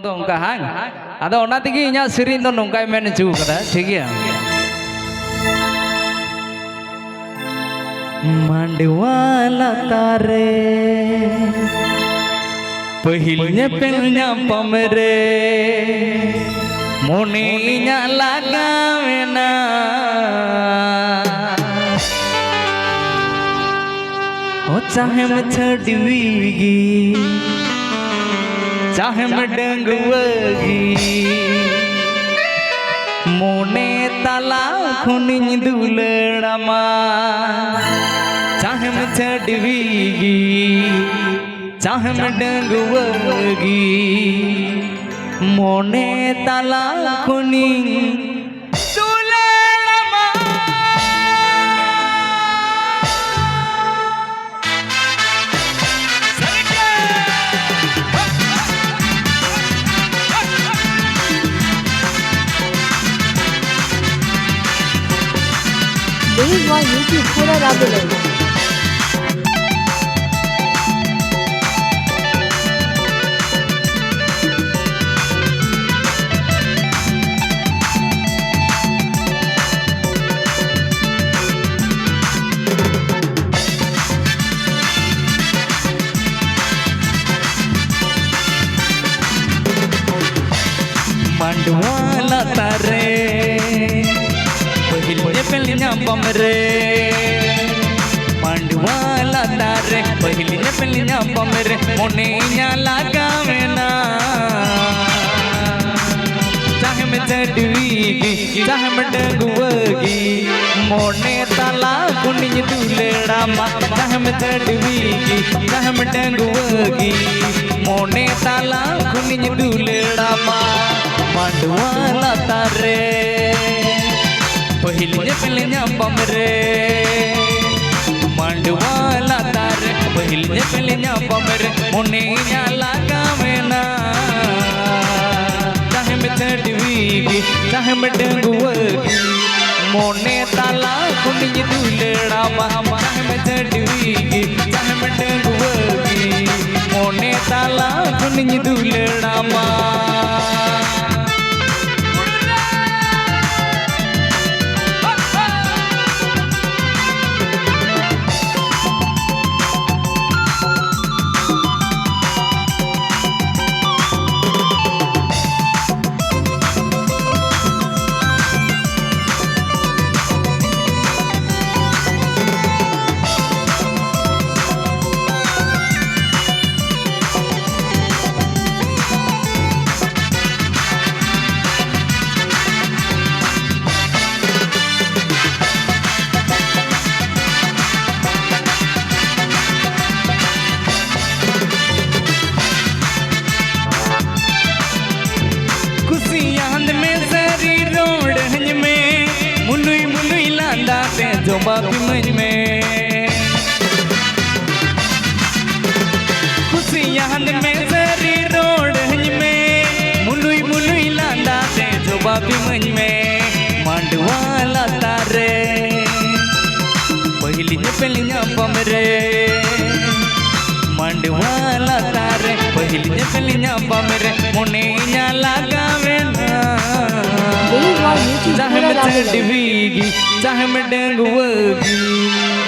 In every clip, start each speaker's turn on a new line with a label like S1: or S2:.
S1: उनका हांग आदो ओना तिगी इना सिरिन दो नोंकाय मेन चू कदा ठीक गया मांडवा लातारे पहिल पेल ᱧᱟᱯᱟᱢ रे मोने इना लगावेना ओ चाहे मैं छड़वीगी चाहे मैं डंगवगी मोने ताला खुनिन दुलड़ामा चाहे मैं छड़वीगी चाहे मैं डंगवगी मोने ताला खुनिन
S2: YouTube पूरा राबले
S1: मांडवा लातारे पहिल ᱧᱟᱯᱟᱢ रे मांडवा लातारे पहिल ᱧᱟᱯᱟᱢ रे मोने इना लगावेना चाहे मैं छड़वीगी चाहे मैं डंगवगी मोने ताला खुनिन दुलड़ामा चाहे मैं छड़वीगी चाहे मैं डंगवगी मोने ताला खुनिन दुलड़ामा मांडवा लातारे पहिल ᱧᱟᱯᱟᱢ रे मांडवा लातारे पहिल ᱧᱟᱯᱟᱢ रे मोने इना लगावेना चाहे मैं छड़वीगी चाहे मैं डंगवगी मोने ताला खुनिन दुलड़ामा चाहे मैं छड़वीगी चाहे मैं डंगवगी मोने ताला खुनिन दुलड़ामा जो बापी मंज में खुशियां में सरी रोड में मुलुई मुलुई लांदा से जो बापी मंज में मांडवा लातारे पहिल ᱧᱟᱯᱟᱢ रे मांडवा लातारे पहिल ᱧᱟᱯᱟᱢ रे मोने इना लगावेना चाहे मैं छड़वीगी चाहे मैं डंगवगी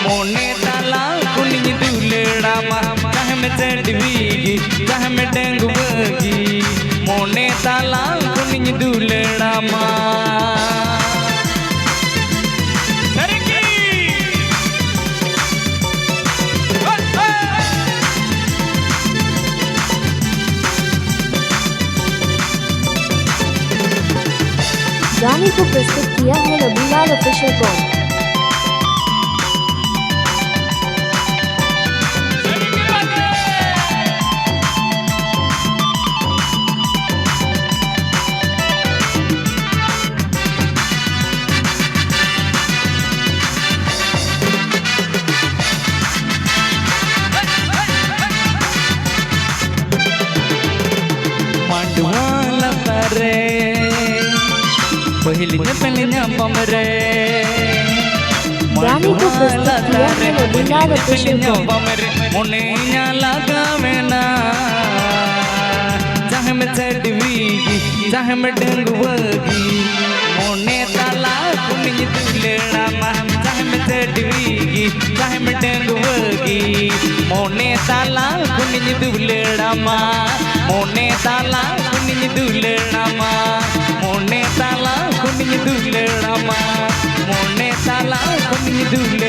S1: मोने ताला खुनिन दुलड़ामा चाहे मैं छड़वीगी चाहे मैं डंगवगी मोने ताला खुनिन दुलड़ामा
S2: गाने को प्रस्तुत किया है रबीलाल ऑफिशियल कॉम
S1: मांडवा लातारे पहिल ᱧᱟᱯᱟᱢ रे
S2: गाने को प्रस्तुत किया है रबीलाल ऑफिशियल कॉम
S1: मोने इना लगावेना चाहे चाहे चढ़वीगी चाहे डंगवगी मोने ताला कुनिज दुलेड़ा मा चाहे चढ़वीगी चाहे डंगवगी मोने ताला कुनिज दुलेड़ा मा मोने ताला कुनिज दुलेड़ा मा मोने ताला कुनिज दुलेड़ा मा मोने ताला कुनिज दुलेड़ा